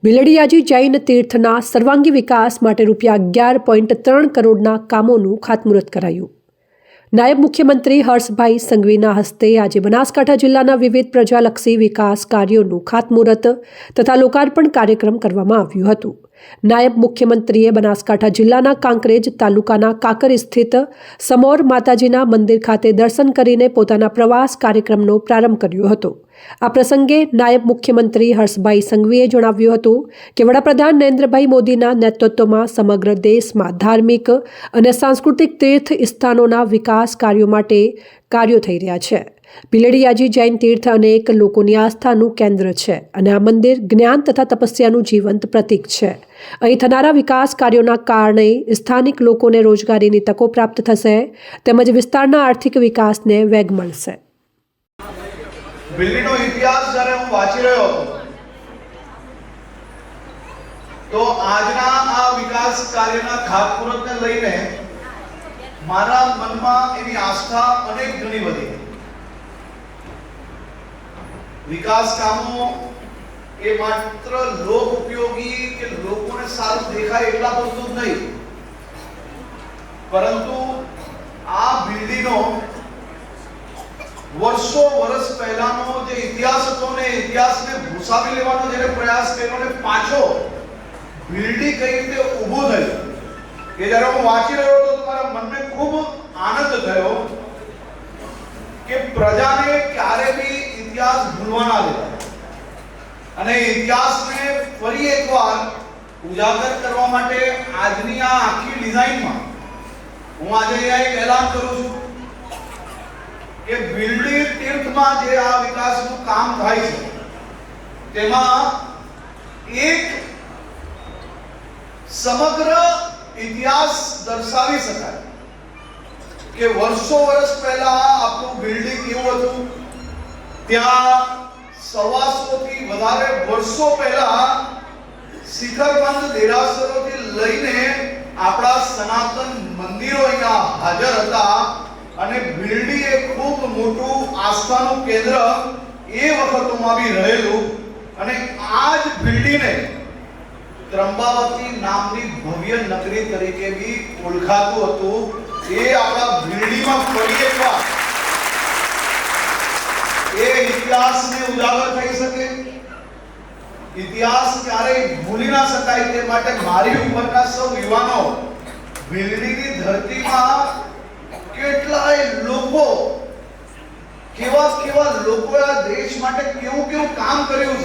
ભીલડીયાજી જૈન તીર્થના સર્વાંગી વિકાસ માટે રૂપિયા 11.3 કરોડના કામોનું ખાતમુહૂર્ત કરાયું। નાયબ મુખ્યમંત્રી હર્ષભાઈ સંઘવીના હસ્તે આજે બનાસકાંઠા જિલ્લાના વિવિધ પ્રજાલક્ષી વિકાસ કાર્યોનું ખાતમુહૂર્ત તથા લોકાર્પણ કાર્યક્રમ કરવામાં આવ્યું હતું। નાયબ મુખ્યમંત્રીએ બનાસકાંઠા જિલ્લાના કાંકરેજ તાલુકાના કાકર સ્થિત સમોર માતાજીના મંદિર ખાતે દર્શન કરીને પોતાના પ્રવાસ કાર્યક્રમનો પ્રારંભ કર્યો હતો। આ પ્રસંગે નાયબ મુખ્યમંત્રી હર્ષભાઈ સંઘવીએ જણાવ્યું હતું કે વડાપ્રધાન નરેન્દ્રભાઈ મોદીના નેતૃત્વમાં સમગ્ર દેશમાં ધાર્મિક અને સાંસ્કૃતિક તીર્થ સ્થાનોના વિકાસ કાર્યો માટે કાર્યો થઈ રહ્યા છે। ભીલડીયાજી જૈન તીર્થ અનેક લોકોની આસ્થાનું કેન્દ્ર છે અને આ મંદિર જ્ઞાન તથા તપસ્યાનું જીવંત પ્રતીક છે। અહીં થનારા વિકાસ કાર્યોના કારણે સ્થાનિક લોકોને રોજગારીની તકો પ્રાપ્ત થશે તેમજ વિસ્તારના આર્થિક વિકાસને વેગ મળશે। ભીલડીનો ઇતિહાસ જ્યારે હું વાંચી રહ્યો હતો તો આજના આ વિકાસ કાર્યના ખાતમુહૂર્તને લઈને મારા મનમાં એની આસ્થા અનેક ગણી વધી। વિકાસ કામો એ માત્ર લોક ઉપયોગી કે લોકોને સારું દેખાય એટલા પૂરતું જ નહીં, પરંતુ આ ભીલડીનો વર્ષો વર્ષ પહેલાનો જે ઇતિહાસ હતો ને ઇતિહાસને ભૂસાવી લેવાનો જેને પ્રયાસ કર્યો ને પાછો ભીલડી કઈ રીતે ઊભું થયું કે જ્યારે હું વાંચી રહ્યો હતો તો મારા મનને ખૂબ આનંદ થયો કે પ્રજાને ક્યારે બી ઇતિહાસ ભૂલવા ના દેતા અને ઇતિહાસને ફરી એકવાર ઉજાગર કરવા માટે આજની આ આખી ડિઝાઇનમાં હું આજે અહીંયા એક એલાન કરું છું કે ભીલડી તીર્થમાં જે આ વિકાસનું કામ થાય છે તેમાં એક સમગ્ર ઇતિહાસ દર્શાવી શકાય કે વર્ષો વર્ષ પહેલા આપણું ભીલડી કેવું હતું। ત્યાં 125 થી વધારે વર્ષો પહેલા શિખરબંધ દેરાસરોથી લઈને આપણા સનાતન મંદિરો અહીંયા હાજર હતા અને ભીલડી એક ખૂબ મોટું આસ્થાનું કેન્દ્ર એ વખતોમાં બી રહેલું અને આ જ ભીલડીને ત્રંબાવતી નામની ભવ્ય નગરી તરીકે બી ઓળખાતું હતું। એ આપણા ભીલડીમાં ફરી એકવાર એ ઇતિહાસને ઉજાગર થઈ શકે, ઇતિહાસ ક્યારેય ભૂલી ના શકાય તે માટે મારી ઉંમરના સૌ યુવાનો ભીલડીની ધરતીમાં કેટલાય લોકો કેવા લોકોએ આ દેશ માટે કેવું કામ કર્યું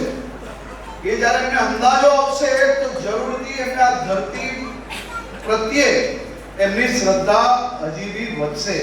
છે એ જ્યારે એમને અંદાજો આવશે તો જરૂરથી એમને આ ધરતી પ્રત્યે એમની શ્રદ્ધા હજી બી વધશે।